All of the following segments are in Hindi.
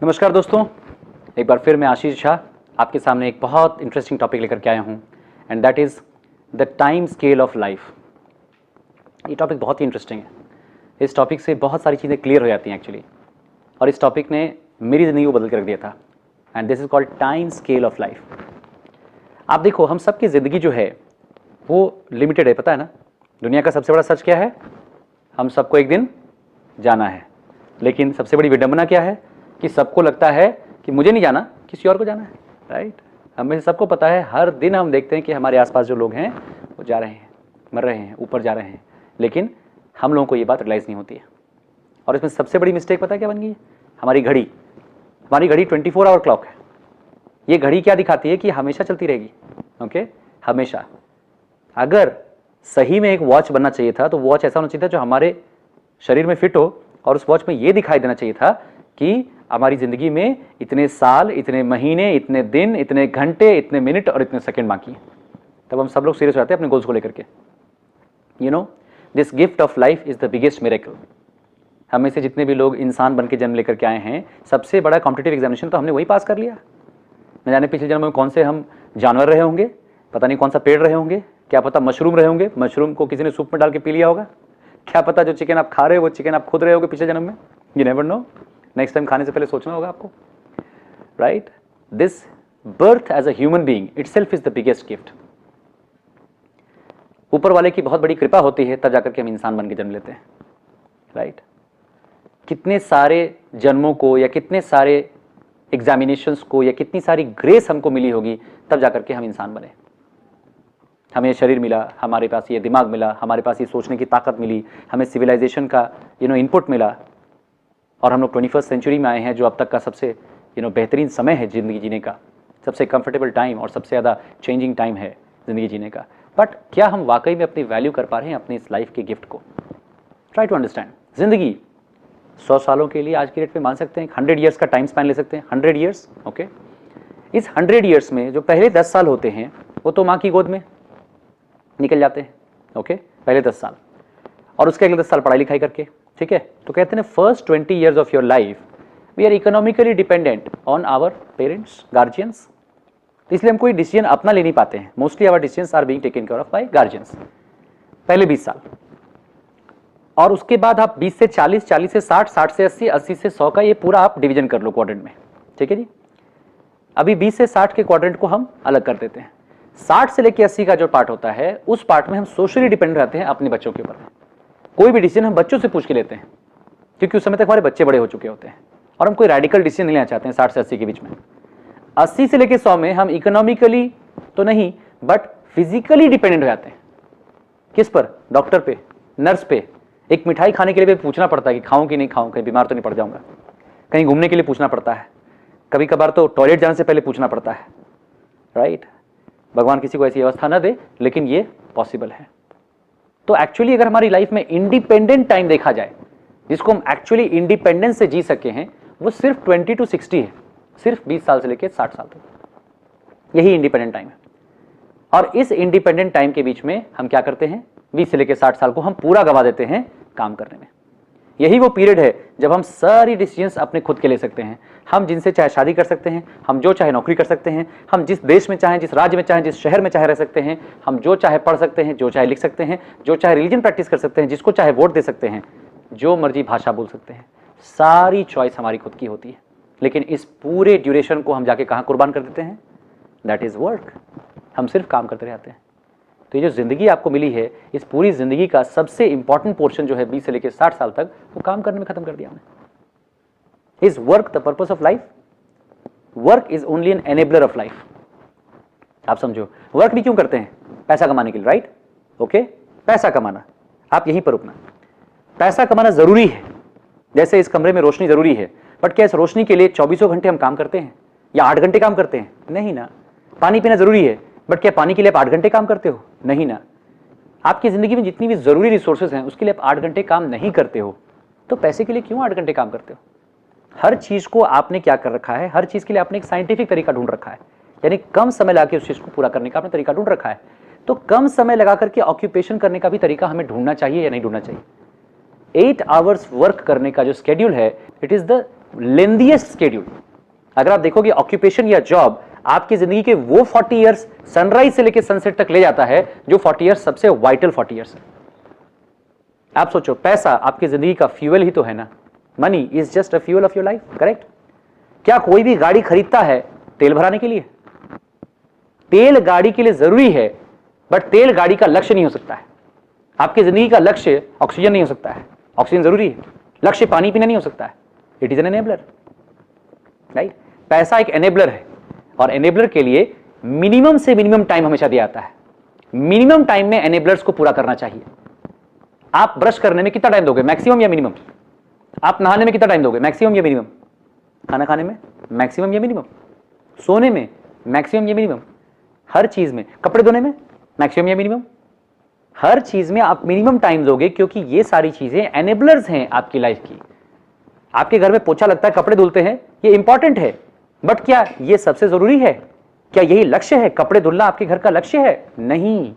नमस्कार दोस्तों, एक बार फिर मैं आशीष शाह आपके सामने एक बहुत इंटरेस्टिंग टॉपिक लेकर के आया हूँ and that is the time scale of life. ये टॉपिक बहुत ही इंटरेस्टिंग है। इस टॉपिक से बहुत सारी चीज़ें क्लियर हो जाती हैं एक्चुअली, और इस टॉपिक ने मेरी ज़िंदगी को बदल कर रख दिया था and this is called time scale of life. आप देखो, हम सबकी ज़िंदगी जो है वो लिमिटेड है, पता है ना। दुनिया का सबसे बड़ा सच क्या है? हम सबको एक दिन जाना है। लेकिन सबसे बड़ी विडंबना क्या है कि सबको लगता है कि मुझे नहीं जाना, किसी और को जाना है, राइट। हमें सबको पता है, हर दिन हम देखते हैं कि हमारे आसपास जो लोग हैं वो जा रहे हैं, मर रहे हैं, ऊपर जा रहे हैं, लेकिन हम लोगों को ये बात रियलाइज़ नहीं होती है। और इसमें सबसे बड़ी मिस्टेक पता है क्या बन गई है? हमारी घड़ी 24 आवर क्लॉक है। ये घड़ी क्या दिखाती है कि हमेशा चलती रहेगी, ओके, हमेशा। अगर सही में एक वॉच बनना चाहिए था तो वॉच ऐसा होना चाहिए था जो हमारे शरीर में फिट हो, और उस वॉच में ये दिखाई देना चाहिए था कि हमारी ज़िंदगी में इतने साल, इतने महीने, इतने दिन, इतने घंटे, इतने मिनट और इतने सेकंड बाकी हैं। तब हम सब लोग सीरियस हो जाते हैं अपने गोल्स को लेकर के। You know, this gift of life is the biggest miracle. हम में से जितने भी लोग इंसान बन के जन्म लेकर के आए हैं, सबसे बड़ा कॉम्पिटिटिव एग्जामिनेशन तो हमने वही पास कर लिया। न जाने पिछले जन्म में कौन से हम जानवर रहे होंगे, पता नहीं कौन सा पेड़ रहे होंगे, क्या पता मशरूम रहे होंगे, मशरूम को किसी ने सूप में डाल के पी लिया होगा, क्या पता जो चिकन आप खा रहे हो वो चिकन आप खुद रहे होगे पिछले जन्म में। You never know. Next time खाने से पहले सोचना होगा आपको, right. This birth as a human being itself is the biggest gift. ऊपर वाले की बहुत बड़ी कृपा होती है, तब जाकर के हम इंसान बन के जन्म लेते हैं, राइट। कितने सारे जन्मों को या कितने सारे एग्जामिनेशंस को या कितनी सारी ग्रेस हमको मिली होगी, तब जाकर के हम इंसान बने। हमें ये शरीर मिला, हमारे पास ये दिमाग मिला, हमारे पास ये सोचने की ताकत मिली, हमें सिविलाइजेशन का इनपुट मिला, और हम लोग 21st सेंचुरी में आए हैं, जो अब तक का सबसे बेहतरीन समय है ज़िंदगी जीने का, सबसे कंफर्टेबल टाइम और सबसे ज़्यादा चेंजिंग टाइम है ज़िंदगी जीने का। बट क्या हम वाकई में अपनी वैल्यू कर पा रहे हैं अपनी इस लाइफ के गिफ्ट को? Try to understand. ज़िंदगी 100 सालों के लिए आज की डेट में मान सकते हैं, 100 ईयर्स का टाइम स्पैन ले सकते हैं, 100 ईयर्स, ओके। इस 100 ईयर्स में जो पहले 10 साल होते हैं वो तो माँ की गोद में निकल जाते हैं, ओके, पहले 10 साल, और उसके अगले 10 साल पढ़ाई लिखाई करके, ठीक है। तो कहते हैं first 20 years of your life we are economically dependent on our parents, guardians. इसलिए हम कोई डिसीजन अपना ले नहीं पाते हैं। Mostly our decisions are being taken care of by guardians पहले 20 साल। और उसके बाद आप 20 से 40, 40 से 60, 60 से 80, 80 से 100 का ये पूरा आप डिवीजन कर लो क्वाड्रेंट में, ठीक है जी। अभी 20 से 60 के क्वाड्रेंट को हम अलग कर देते हैं। 60 से लेकर 80 का जो पार्ट होता है, उस पार्ट में हम सोशली डिपेंडेंट रहते हैं अपने बच्चों के ऊपर। कोई भी डिसीजन हम बच्चों से पूछ के लेते हैं, क्योंकि उस समय तक हमारे बच्चे बड़े हो चुके होते हैं, और हम कोई रेडिकल डिसीजन नहीं लेना चाहते हैं 60 से 80 के बीच में। 80 से लेकर 100 में हम इकोनॉमिकली तो नहीं बट फिजिकली डिपेंडेंट हो जाते हैं। किस पर? डॉक्टर पे, नर्स पे। एक मिठाई खाने के लिए भी पूछना पड़ता है कि खाऊं कि नहीं खाऊं, कहीं बीमार तो नहीं पड़ जाऊंगा। कहीं घूमने के लिए पूछना पड़ता है, कभी कभार तो टॉयलेट जाने से पहले पूछना पड़ता है, राइट। भगवान किसी को ऐसी अवस्था ना दे, लेकिन ये पॉसिबल है। तो एक्चुअली अगर हमारी लाइफ में इंडिपेंडेंट टाइम देखा जाए, जिसको हम एक्चुअली इंडिपेंडेंस से जी सके हैं, वो सिर्फ 20 to 60 है, सिर्फ 20 साल से लेकर 60 साल तक। यही इंडिपेंडेंट टाइम है। और इस इंडिपेंडेंट टाइम के बीच में हम क्या करते हैं? 20 से लेकर 60 साल को हम पूरा गवा देते हैं काम करने में। यही वो पीरियड है जब हम सारी डिसीजंस अपने खुद के ले सकते हैं। हम जिनसे चाहे शादी कर सकते हैं, हम जो चाहे नौकरी कर सकते हैं, हम जिस देश में चाहें, जिस राज्य में चाहें, जिस शहर में चाहे रह सकते हैं, हम जो चाहे पढ़ सकते हैं, जो चाहे लिख सकते हैं, जो चाहे रिलीजन प्रैक्टिस कर सकते हैं, जिसको चाहे वोट दे सकते हैं, जो मर्जी भाषा बोल सकते हैं। सारी चॉइस हमारी खुद की होती है। लेकिन इस पूरे ड्यूरेशन को हम जाके कहाँ कुर्बान कर देते हैं? That is work. हम सिर्फ काम करते रहते हैं। तो ये जो ज़िंदगी आपको मिली है, इस पूरी ज़िंदगी का सबसे इंपॉर्टेंट पोर्शन जो है 20 से लेकर 60 साल तक, वो काम करने में खत्म कर दिया हमने। Is work the purpose of life? Work is only an enabler of life. आप समझो, वर्क भी क्यों करते हैं? पैसा कमाने के लिए, राइट, ओके। पैसा कमाना, आप यहीं पर रुकना। पैसा कमाना जरूरी है, जैसे इस कमरे में रोशनी जरूरी है, बट क्या इस रोशनी के लिए 24 घंटे हम काम करते हैं या 8 घंटे काम करते हैं? नहीं ना। पानी पीना जरूरी है, बट क्या पानी के लिए आप 8 घंटे काम करते हो? नहीं ना। आपकी जिंदगी में जितनी भी जरूरी रिसोर्सेज हैं, उसके लिए आप 8 घंटे काम नहीं करते हो, तो पैसे के लिए क्यों 8 घंटे काम करते हो? हर चीज को आपने क्या कर रखा है, हर चीज के लिए आपने एक साइंटिफिक तरीका ढूंढ रखा है, यानी कम समय लगा के उस चीज को पूरा करने का आपने तरीका ढूंढ रखा है। तो कम समय लगा करके ऑक्यूपेशन करने का भी तरीका हमें ढूंढना चाहिए या नहीं ढूंढना चाहिए? 8 आवर्स वर्क करने का जो स्केड्यूल है, it is the lengthiest schedule. अगर आप देखोगे ऑक्यूपेशन या जॉब आपकी जिंदगी के वो 40 इयर्स सनराइज से लेकर सनसेट तक ले जाता है जो 40 इयर्स सबसे वाइटल 40 इयर्स है। आप सोचो, पैसा आपकी जिंदगी का फ्यूल ही तो है ना। Money is just a fuel of your life, correct? क्या कोई भी गाड़ी खरीदता है तेल भराने के लिए? तेल गाड़ी के लिए जरूरी है, बट तेल गाड़ी का लक्ष्य नहीं हो सकता है। आपकी जिंदगी का लक्ष्य ऑक्सीजन नहीं हो सकता है, ऑक्सीजन जरूरी है। लक्ष्य पानी पीना नहीं हो सकता है, it is an enabler, right? पैसा एक एनेबलर है, और एनेबलर के लिए मिनिमम से मिनिमम टाइम हमेशा दिया जाता है। मिनिमम टाइम में एनेबलर्स को पूरा करना चाहिए। आप ब्रश करने में कितना टाइम दोगे, मैक्सिमम या मिनिमम? आप नहाने में कितना टाइम दोगे, मैक्सिमम या मिनिमम? खाना खाने में मैक्सिमम या मिनिमम? सोने में मैक्सिमम या मिनिमम? हर चीज में, कपड़े धोने में मैक्सिमम या मिनिमम? हर चीज में आप मिनिमम टाइम दोगे, क्योंकि ये सारी चीजें एनेबलर्स हैं आपकी लाइफ की। आपके घर में पोछा लगता है, कपड़े धुलते हैं, ये इंपॉर्टेंट है, बट क्या ये सबसे जरूरी है? क्या यही लक्ष्य है? कपड़े धुलना आपके घर का लक्ष्य है? नहीं।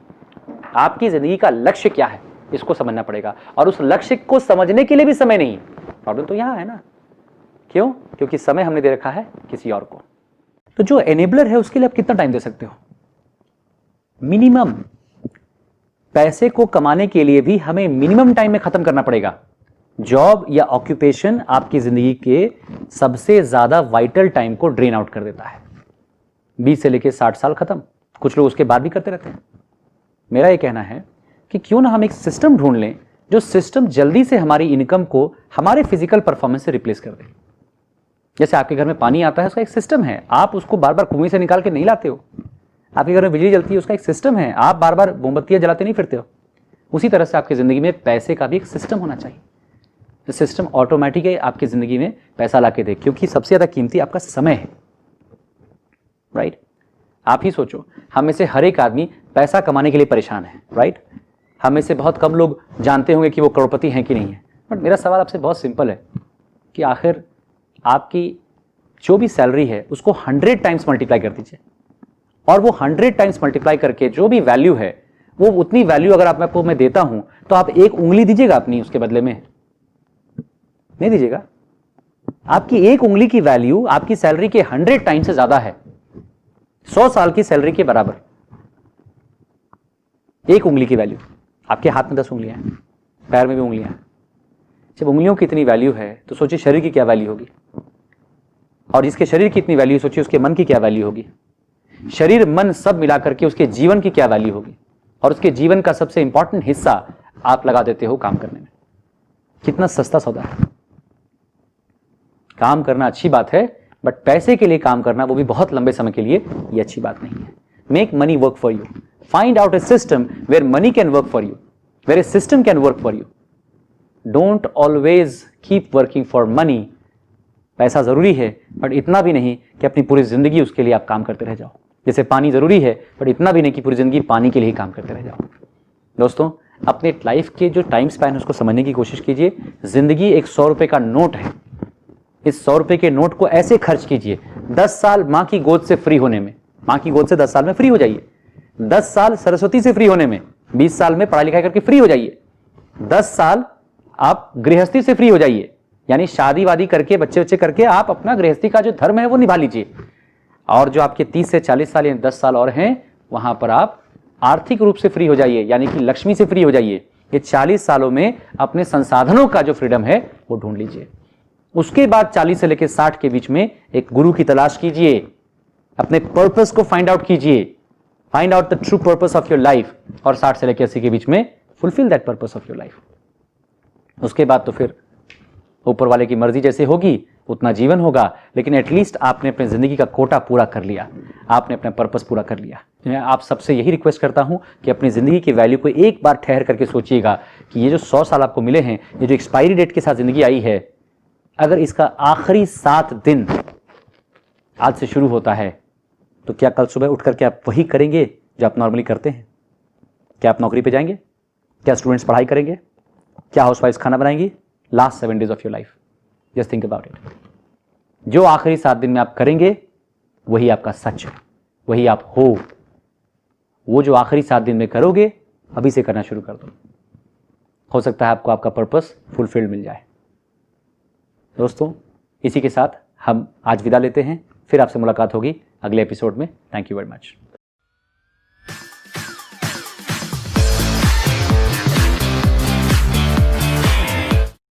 आपकी जिंदगी का लक्ष्य क्या है, इसको समझना पड़ेगा, और उस लक्ष्य को समझने के लिए भी समय नहीं। प्रॉब्लम तो यहां है ना। क्यों? क्योंकि समय हमने दे रखा है किसी और को। तो जो एनेबलर है उसके लिए आप कितना टाइम दे सकते हो? मिनिमम। पैसे को कमाने के लिए भी हमें मिनिमम टाइम में खत्म करना पड़ेगा। जॉब या ऑक्यूपेशन आपकी जिंदगी के सबसे ज्यादा वाइटल टाइम को ड्रेन आउट कर देता है। 20 से लेकर 60 साल खत्म, कुछ लोग उसके बाद भी करते रहते हैं। मेरा यह कहना है कि क्यों ना हम एक सिस्टम ढूंढ लें जो सिस्टम जल्दी से हमारी इनकम को हमारे फिजिकल परफॉर्मेंस से रिप्लेस कर दे। जैसे आपके घर में पानी आता है, उसका एक सिस्टम है, आप उसको बार बार कुएं से निकाल के नहीं लाते हो। आपके घर में बिजली जलती है, उसका एक सिस्टम है, आप बार बार मोमबत्तियां जलाते नहीं फिरते हो। उसी तरह से आपकी जिंदगी में पैसे का भी एक सिस्टम होना चाहिए। तो सिस्टम ऑटोमेटिक है आपकी जिंदगी में पैसा लाके दे, क्योंकि सबसे ज्यादा कीमती आपका समय है, राइट? आप ही सोचो, हम में से हर एक आदमी पैसा कमाने के लिए परेशान है, राइट? हम में से बहुत कम लोग जानते होंगे कि वो करोड़पति हैं कि नहीं है। बट मेरा सवाल आपसे बहुत सिंपल है कि आखिर आपकी जो भी सैलरी है उसको 100 टाइम्स मल्टीप्लाई कर दीजिए, और वो 100 टाइम्स मल्टीप्लाई करके जो भी वैल्यू है, वो उतनी वैल्यू अगर आपको मैं देता हूं तो आप एक उंगली दीजिएगा अपनी उसके बदले में? नहीं दीजिएगा। आपकी एक उंगली की वैल्यू आपकी सैलरी के 100 टाइम्स से ज्यादा है, 100 साल की सैलरी के बराबर। एक उंगली की वैल्यू। आपके हाथ में 10 उंगलियां हैं, पैर में भी उंगलियां हैं। जब उंगलियों की इतनी वैल्यू है तो सोचिए शरीर की क्या वैल्यू होगी, और जिसके शरीर की इतनी वैल्यू, सोचिए उसके मन की क्या वैल्यू होगी। शरीर मन सब मिलाकर के उसके जीवन की क्या वैल्यू होगी, और उसके जीवन का सबसे इंपॉर्टेंट हिस्सा आप लगा देते हो काम करने में। कितना सस्ता सौदा है। काम करना अच्छी बात है, बट पैसे के लिए काम करना, वो भी बहुत लंबे समय के लिए, ये अच्छी बात नहीं है। Make money work for you. Find out a system where money can work for you, where a system can work for you. Don't always keep working for money. पैसा जरूरी है, बट इतना भी नहीं कि अपनी पूरी जिंदगी उसके लिए आप काम करते रह जाओ। जैसे पानी जरूरी है, बट इतना भी नहीं कि पूरी जिंदगी पानी के लिए ही काम करते रह जाओ। दोस्तों, अपने लाइफ के जो टाइम स्पैन है उसको समझने की कोशिश कीजिए। जिंदगी एक 100 रुपए का नोट है। इस 100 रुपए के नोट को ऐसे खर्च कीजिए, 10 साल मां की गोद से फ्री होने में, मां की गोद से 10 साल में फ्री हो जाइए। 10 साल सरस्वती से फ्री होने में, 20 साल में पढ़ाई लिखाई करके फ्री हो जाइए। 10 साल आप गृहस्थी से फ्री हो जाइए, यानी शादी वादी करके बच्चे बच्चे करके आप अपना गृहस्थी का जो धर्म है वो निभा लीजिए। और जो आपके 30 से 40 साल यानी 10 साल और हैं, वहां पर आप आर्थिक रूप से फ्री हो जाइए, यानी कि लक्ष्मी से फ्री हो जाइए। ये 40 सालों में अपने संसाधनों का जो फ्रीडम है वो ढूंढ लीजिए। उसके बाद 40 से लेकर 60 के बीच में एक गुरु की तलाश कीजिए, अपने पर्पस को फाइंड आउट कीजिए, find out the true purpose of your life, और 60 से लेकर 80 के बीच में fulfil that purpose of your life. उसके बाद तो फिर ऊपर वाले की मर्जी जैसे होगी उतना जीवन होगा, लेकिन एटलीस्ट आपने अपनी जिंदगी का कोटा पूरा कर लिया, आपने अपना पर्पस पूरा कर लिया। मैं आप सबसे यही रिक्वेस्ट करता हूं कि अपनी जिंदगी की वैल्यू को एक बार ठहर करके सोचिएगा कि ये जो 100 साल आपको मिले हैं, ये जो एक्सपायरी डेट के साथ जिंदगी आई है, अगर इसका आखिरी 7 दिन आज से शुरू होता है, तो क्या कल सुबह उठ करके आप वही करेंगे जो आप नॉर्मली करते हैं? क्या आप नौकरी पे जाएंगे? क्या स्टूडेंट्स पढ़ाई करेंगे? क्या हाउसवाइफ खाना बनाएंगी? Last 7 days of your life, just think about it. जो आखिरी 7 दिन में आप करेंगे वही आपका सच है, वही आप हो। वो जो आखिरी 7 दिन में करोगे, अभी से करना शुरू कर दो। हो सकता है आपको आपका पर्पस फुलफिल्ड मिल जाए। दोस्तों, इसी के साथ हम आज विदा लेते हैं, फिर आपसे मुलाकात होगी अगले एपिसोड में। Thank you very much.